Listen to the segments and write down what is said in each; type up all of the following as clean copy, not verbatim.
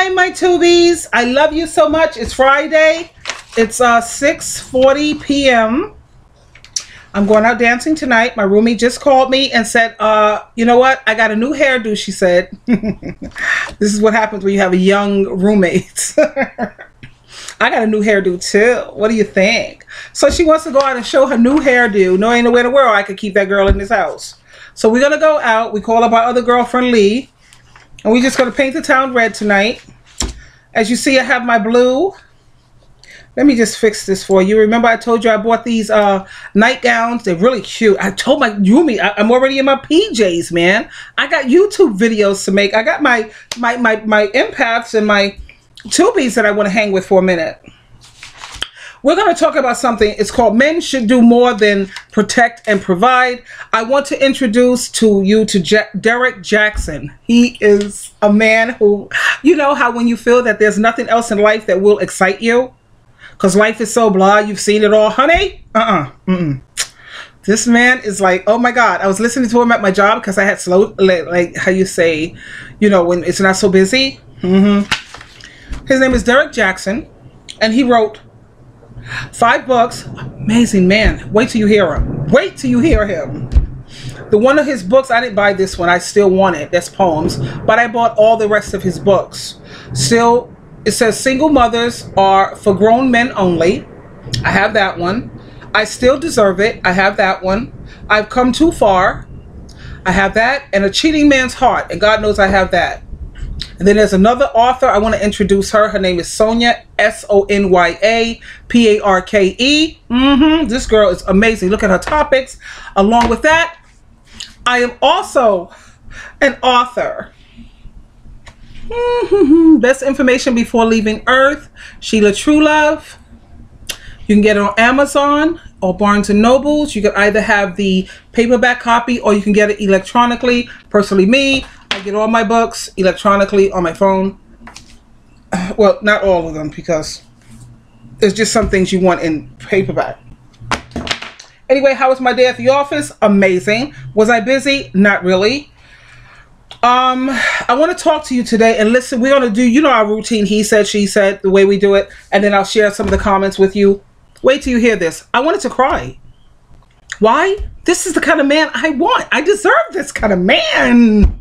Hi, my tubies. I love you so much. It's Friday. It's 6:40 p.m. I'm going out dancing tonight. My roomie just called me and said, you know what? I got a new hairdo, she said. This is what happens when you have a young roommate. I got a new hairdo too. What do you think? So she wants to go out and show her new hairdo. No, ain't no way in the world I could keep that girl in this house. So we're going to go out. We call up our other girlfriend, Lee. And we're just going to paint the town red tonight. As you see, I have my blue. Let me just fix this for you. Remember I told you I bought these nightgowns? They're really cute. I told my roomie, I'm already in my PJs, man. I got YouTube videos to make. I got my empaths and my tubies that I want to hang with for a minute. We're going to talk about something. It's called Men Should Do More Than Protect and Provide. I want to introduce to you to Derek Jackson. He is a man who, you know how when you feel that there's nothing else in life that will excite you? Because life is so blah, you've seen it all. Honey, this man is like, oh my God. I was listening to him at my job because I had slow, like how you say, you know, when it's not so busy. His name is Derek Jackson, and he wrote 5 books. Amazing man. Wait till you hear him. Wait till you hear him. The one of his books, I didn't buy this one. I still want it. That's poems. But I bought all the rest of his books. Still, it says single mothers are for grown men only. I have that one. I Still Deserve It. I have that one. I've Come Too Far. I have that. And A Cheating Man's Heart. And God knows I have that. And then there's another author. I want to introduce her. Her name is Sonya, Sonya Parke. This girl is amazing. Look at her topics. Along with that, I am also an author. Best Information Before Leaving Earth, Sheila Truelove. You can get it on Amazon or Barnes & Nobles. You can either have the paperback copy or you can get it electronically. Personally, me, I get all my books electronically on my phone. Well, not all of them, because there's just some things you want in paperback. Anyway, how was my day at the office? Amazing. Was I busy? Not really. I want to talk to you today, and listen, we're going to do, you know, our routine, he said, she said, the way we do it, and then I'll share some of the comments with you. Wait till you hear this. I wanted to cry. Why? This is the kind of man I want. I deserve this kind of man.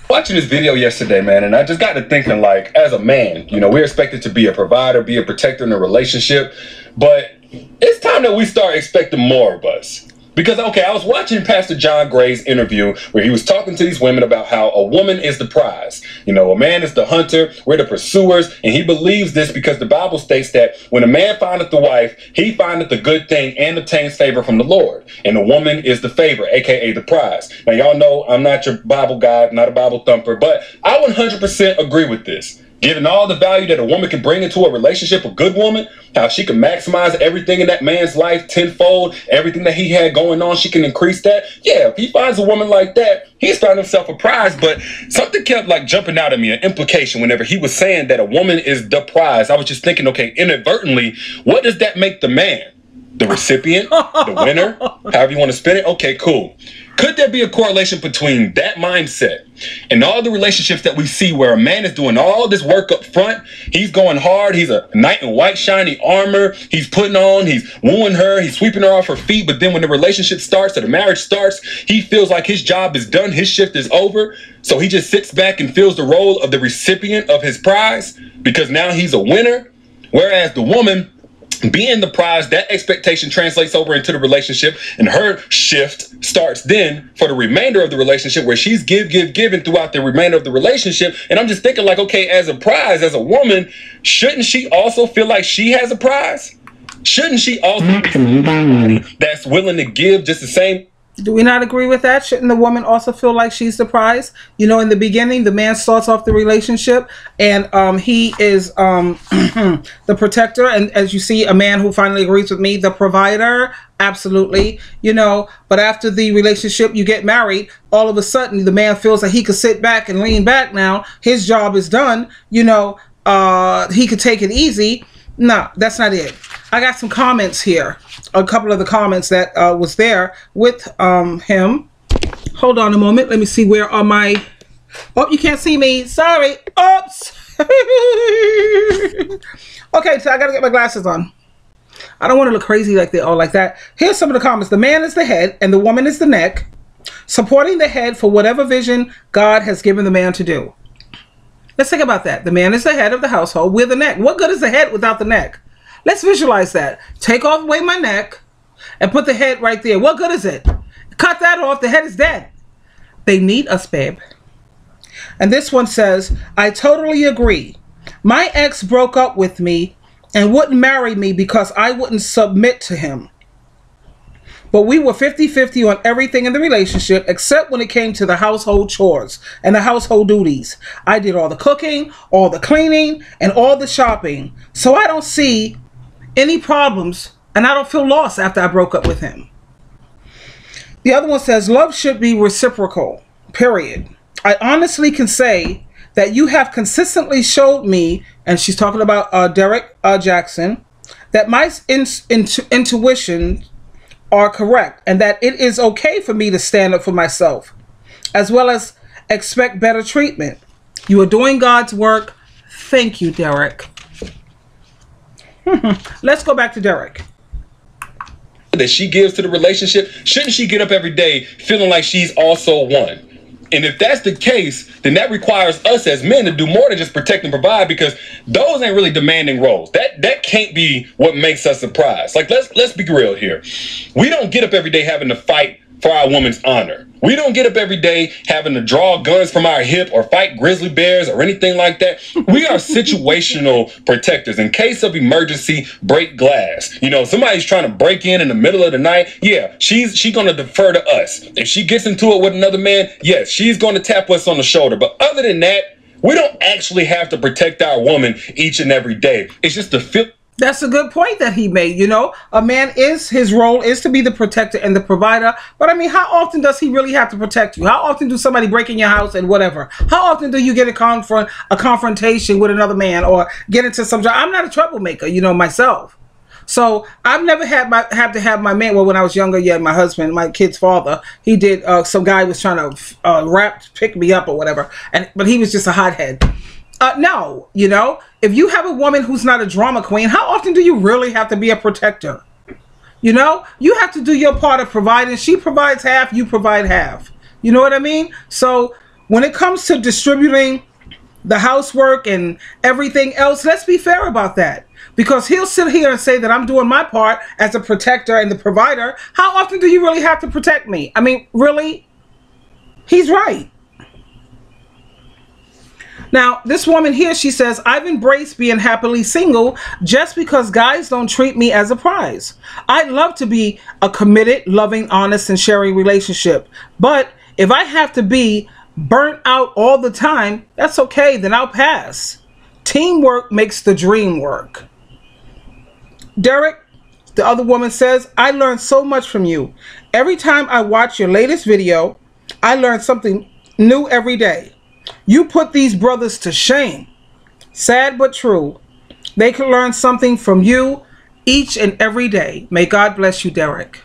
Watching this video yesterday, man, and I just got to thinking, like, as a man, you know, we're expected to be a provider, be a protector in a relationship, but it's time that we start expecting more of us. Because, okay, I was watching Pastor John Gray's interview where he was talking to these women about how a woman is the prize. You know, a man is the hunter, we're the pursuers, and he believes this because the Bible states that when a man findeth the wife, he findeth the good thing and obtains favor from the Lord. And the woman is the favor, aka the prize. Now, y'all know I'm not your Bible guy, not a Bible thumper, but I 100% agree with this. Given all the value that a woman can bring into a relationship, a good woman, how she can maximize everything in that man's life tenfold, everything that he had going on, she can increase that. Yeah, if he finds a woman like that, he's found himself a prize. But something kept like jumping out at me, an implication whenever he was saying that a woman is the prize. I was just thinking, okay, inadvertently, what does that make the man? The recipient, the winner, however you want to spin it? Okay, cool. Could there be a correlation between that mindset and all the relationships that we see where a man is doing all this work up front? He's going hard. He's a knight in white, shiny armor. He's putting on, he's wooing her. He's sweeping her off her feet. But then when the relationship starts or the marriage starts, he feels like his job is done. His shift is over. So he just sits back and fills the role of the recipient of his prize because now he's a winner. Whereas the woman, being the prize, that expectation translates over into the relationship, and her shift starts then for the remainder of the relationship where she's giving throughout the remainder of the relationship. And I'm just thinking like, okay, as a prize, as a woman, shouldn't she also feel like she has a prize? Shouldn't she also be somebody that's willing to give just the same? Do we not agree with that? Shouldn't the woman also feel like she's the prize? You know, in the beginning, the man starts off the relationship and he is the protector. And as you see, a man who finally agrees with me, the provider. Absolutely. You know, but after the relationship, you get married, all of a sudden the man feels that he could sit back and lean back now. His job is done. You know, he could take it easy. No, that's not it. I got some comments here. A couple of the comments that was there with him. Hold on a moment. Let me see, where are my Oh, you can't see me. Sorry. Oops. Okay, so I gotta get my glasses on. I don't want to look crazy like they all like that. Here's some of the comments. The man is the head and the woman is the neck, supporting the head for whatever vision God has given the man to do. Let's think about that. The man is the head of the household. We're the neck. What good is the head without the neck? Let's visualize that. Take off away my neck and put the head right there. What good is it? Cut that off. The head is dead. They need us, babe. And this one says, I totally agree. My ex broke up with me and wouldn't marry me because I wouldn't submit to him. But we were 50-50 on everything in the relationship except when it came to the household chores and the household duties. I did all the cooking, all the cleaning, and all the shopping. So I don't see any problems and I don't feel lost after I broke up with him. The other one says, love should be reciprocal, period. I honestly can say that you have consistently showed me, and she's talking about Derek Jackson, that my intuition are correct and that it is okay for me to stand up for myself, as well as expect better treatment. You are doing God's work. Thank you, Derek. Let's go back to Derek. That she gives to the relationship, shouldn't she get up every day feeling like she's also one? And if that's the case, then that requires us as men to do more than just protect and provide, because those ain't really demanding roles. That can't be what makes us a prize. Like, let's be real here. We don't get up every day having to fight for our woman's honor. We don't get up every day having to draw guns from our hip or fight grizzly bears or anything like that. We are situational protectors. In case of emergency, break glass. You know, somebody's trying to break in the middle of the night. Yeah, she's going to defer to us. If she gets into it with another man, yes, she's going to tap us on the shoulder. But other than that, we don't actually have to protect our woman each and every day. It's just the feel. That's a good point that he made. You know, a man his role is to be the protector and the provider. But I mean, how often does he really have to protect you? How often do somebody break in your house and whatever? How often do you get a confrontation with another man or get into some job? I'm not a troublemaker, you know, myself. So I've never had to have my man. Well, when I was younger, yeah, my husband, my kid's father, he did. Some guy was trying to pick me up or whatever, but he was just a hothead. No, you know, if you have a woman who's not a drama queen, how often do you really have to be a protector? You know, you have to do your part of providing. She provides half, you provide half. You know what I mean? So when it comes to distributing the housework and everything else, let's be fair about that. Because he'll sit here and say that I'm doing my part as a protector and the provider. How often do you really have to protect me? I mean, really? He's right. Now, this woman here, she says, I've embraced being happily single just because guys don't treat me as a prize. I'd love to be a committed, loving, honest, and sharing relationship. But if I have to be burnt out all the time, that's okay, then I'll pass. Teamwork makes the dream work. Derek, the other woman says, I learned so much from you. Every time I watch your latest video, I learn something new every day. You put these brothers to shame. Sad but true. They can learn something from you each and every day. May God bless you, Derek.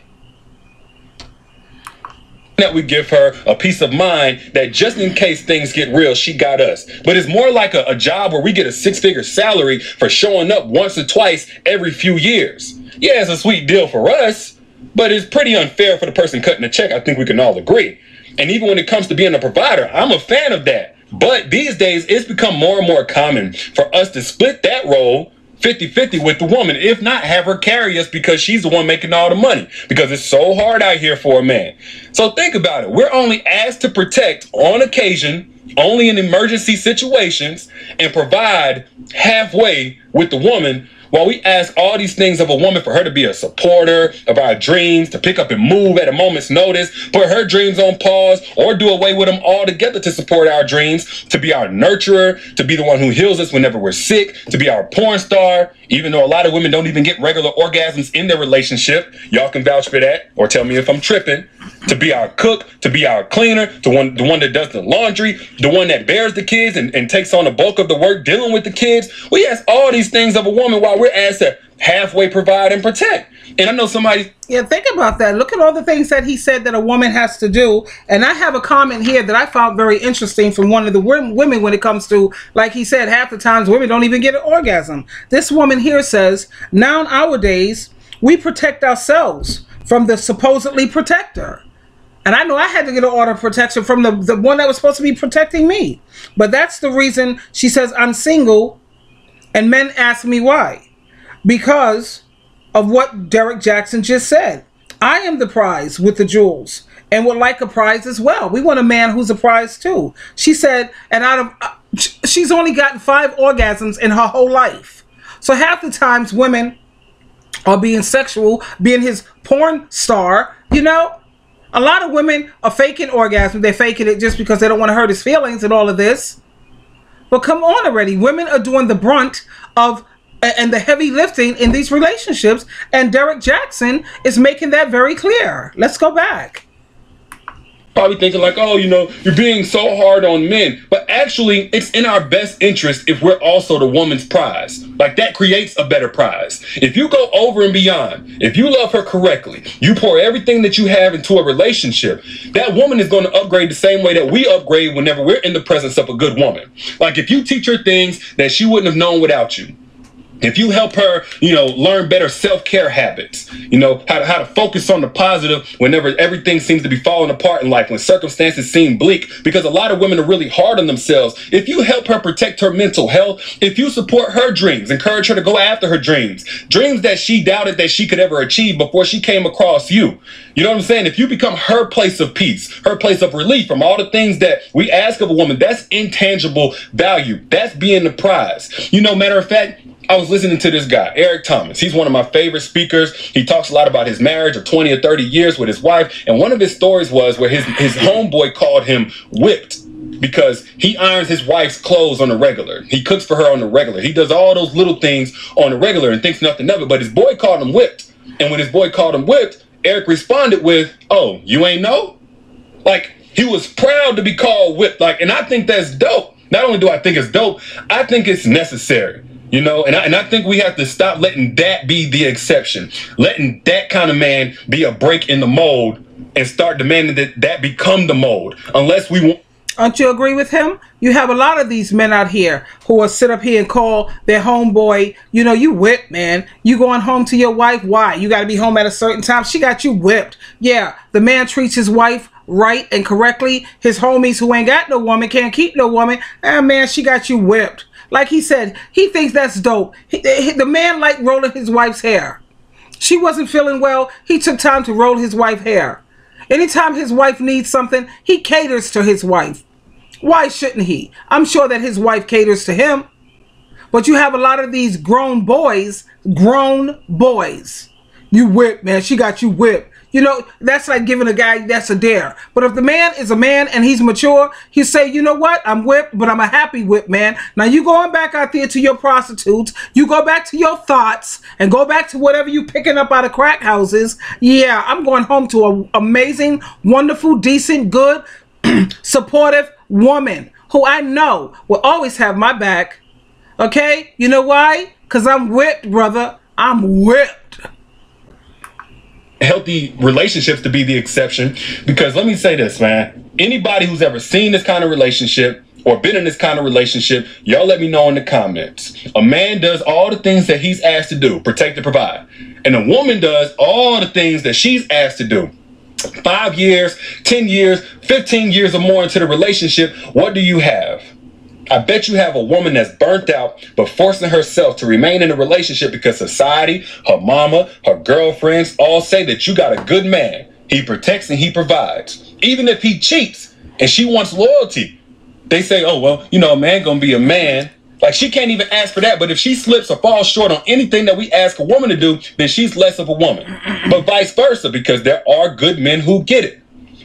That we give her a peace of mind that just in case things get real, she got us. But it's more like a job where we get a 6-figure salary for showing up once or twice every few years. Yeah, it's a sweet deal for us, but it's pretty unfair for the person cutting the check. I think we can all agree. And even when it comes to being a provider, I'm a fan of that. But these days, it's become more and more common for us to split that role 50-50 with the woman, if not have her carry us because she's the one making all the money, because it's so hard out here for a man. So think about it. We're only asked to protect on occasion, only in emergency situations, and provide halfway with the woman, while we ask all these things of a woman for her to be a supporter of our dreams, to pick up and move at a moment's notice, put her dreams on pause, or do away with them altogether to support our dreams, to be our nurturer, to be the one who heals us whenever we're sick, to be our porn star, even though a lot of women don't even get regular orgasms in their relationship. Y'all can vouch for that, or tell me if I'm tripping. To be our cook, to be our cleaner, the one that does the laundry, the one that bears the kids and takes on the bulk of the work dealing with the kids. We ask all these things of a woman while we're asked to halfway provide and protect. And I know somebody... Yeah, think about that. Look at all the things that he said that a woman has to do. And I have a comment here that I found very interesting from one of the women when it comes to, like he said, half the times women don't even get an orgasm. This woman here says, now nowadays, we protect ourselves from the supposedly protector. And I know I had to get an order of protection from the one that was supposed to be protecting me. But that's the reason she says I'm single. And men ask me why. Because of what Derek Jackson just said. I am the prize with the jewels and would like a prize as well. We want a man who's a prize too. She said, and out of she's only gotten 5 orgasms in her whole life. So half the times women are being sexual, being his porn star, you know. A lot of women are faking orgasms. They're faking it just because they don't want to hurt his feelings and all of this. But come on already. Women are doing the brunt of and the heavy lifting in these relationships, and Derek Jackson is making that very clear. Let's go back. Probably thinking like, oh, you know, you're being so hard on men, but actually it's in our best interest if we're also the woman's prize. Like, that creates a better prize. If you go over and beyond, if you love her correctly, you pour everything that you have into a relationship, that woman is going to upgrade the same way that we upgrade whenever we're in the presence of a good woman. Like, if you teach her things that she wouldn't have known without you, if you help her, you know, learn better self-care habits, you know, how to focus on the positive whenever everything seems to be falling apart in life, when circumstances seem bleak, because a lot of women are really hard on themselves. If you help her protect her mental health, if you support her dreams, encourage her to go after her dreams that she doubted that she could ever achieve before she came across you. You know what I'm saying? If you become her place of peace, her place of relief from all the things that we ask of a woman, that's intangible value. That's being the prize. You know, matter of fact, I was listening to this guy, Eric Thomas. He's one of my favorite speakers. He talks a lot about his marriage of 20 or 30 years with his wife. And one of his stories was where his homeboy called him whipped because he irons his wife's clothes on the regular. He cooks for her on the regular. He does all those little things on the regular and thinks nothing of it. But his boy called him whipped. And when his boy called him whipped, Eric responded with, "Oh, you ain't know?" Like, he was proud to be called whipped. Like, and I think that's dope. Not only do I think it's dope, I think it's necessary. You know, and I think we have to stop letting that be the exception, letting that kind of man be a break in the mold, and start demanding that that become the mold, unless we want. Don't you agree with him? You have a lot of these men out here who will sit up here and call their homeboy, you know, you whipped, man. You going home to your wife? Why? You got to be home at a certain time. She got you whipped. Yeah, the man treats his wife right and correctly. His homies who ain't got no woman, can't keep no woman. Ah, man, she got you whipped. Like he said, he thinks that's dope. The man liked rolling his wife's hair. She wasn't feeling well. He took time to roll his wife's hair. Anytime his wife needs something, he caters to his wife. Why shouldn't he? I'm sure that his wife caters to him. But you have a lot of these grown boys. You whipped, man. She got you whipped. You know, that's like giving a guy that's a dare. But if the man is a man and he's mature, he say, you know what? I'm whipped, but I'm a happy whip, man. Now you going back out there to your prostitutes. You go back to your thoughts and go back to whatever you picking up out of crack houses. Yeah, I'm going home to an amazing, wonderful, decent, good, supportive woman who I know will always have my back. Okay? You know why? Because I'm whipped, brother. I'm whipped. Healthy relationships to be the exception, because let me say this, man, anybody who's ever seen this kind of relationship or been in this kind of relationship, y'all let me know in the comments. A man does all the things that he's asked to do, protect and provide, and a woman does all the things that she's asked to do. 5 years, 10 years, 15 years or more into the relationship, what do you have? I bet you have a woman that's burnt out, but forcing herself to remain in a relationship because society, her mama, her girlfriends all say that you got a good man. He protects and he provides. Even if he cheats and she wants loyalty, they say, oh, well, you know, a man gonna be a man. Like, she can't even ask for that. But if she slips or falls short on anything that we ask a woman to do, then she's less of a woman. But vice versa, because there are good men who get it.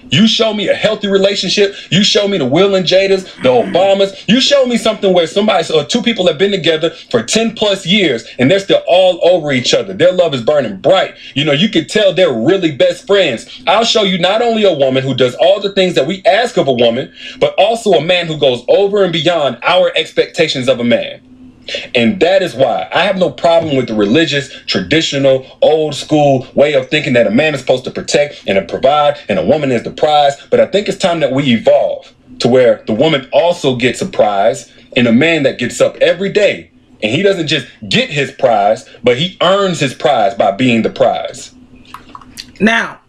You show me a healthy relationship. You show me the Will and Jadas, the Obamas. You show me something where somebody or two people have been together for 10 plus years and they're still all over each other. Their love is burning bright. You know, you can tell they're really best friends. I'll show you not only a woman who does all the things that we ask of a woman, but also a man who goes over and beyond our expectations of a man. And that is why I have no problem with the religious, traditional, old school way of thinking that a man is supposed to protect and to provide and a woman is the prize. But I think it's time that we evolve to where the woman also gets a prize and a man that gets up every day. And he doesn't just get his prize, but he earns his prize by being the prize. Now,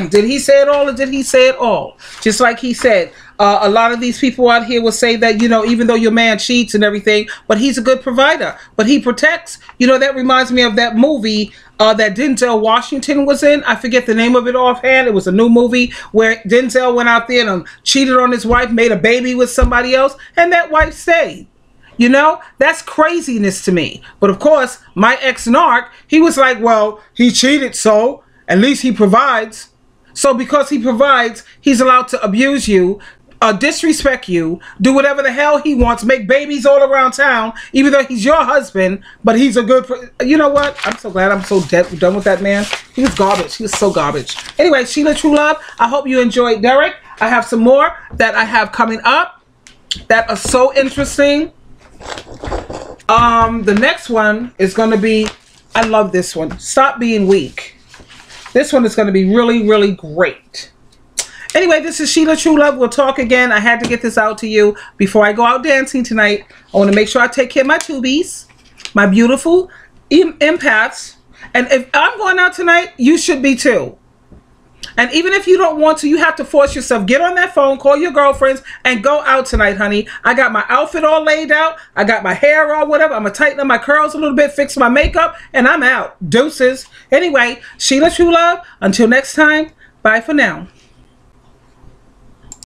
did he say it all or did he say it all? Just like he said, a lot of these people out here will say that, you know, even though your man cheats and everything, but he's a good provider, but he protects. You know, that reminds me of that movie that Denzel Washington was in. I forget the name of it offhand. It was a new movie where Denzel went out there and cheated on his wife, made a baby with somebody else, and that wife stayed. You know, that's craziness to me. But of course, my ex-narc, he was like, well, he cheated, so at least he provides. So because he provides, he's allowed to abuse you, disrespect you, do whatever the hell he wants, make babies all around town, even though he's your husband, but he's a good... You know what? I'm so glad I'm so done with that man. He was garbage. He was so garbage. Anyway, Sheila True Love, I hope you enjoyed Derek. I have some more that I have coming up that are so interesting. The next one is going to be... I love this one. Stop Being Weak. This one is going to be really, really great. Anyway, this is Sheila True Love. We'll talk again. I had to get this out to you before I go out dancing tonight. I want to make sure I take care of my tubies, my beautiful empaths. And if I'm going out tonight, you should be too. And even if you don't want to, you have to force yourself. Get on that phone, call your girlfriends, and go out tonight, honey. I got my outfit all laid out. I got my hair all whatever. I'm going to tighten up my curls a little bit, fix my makeup, and I'm out. Deuces. Anyway, Sheila True Love. Until next time, bye for now.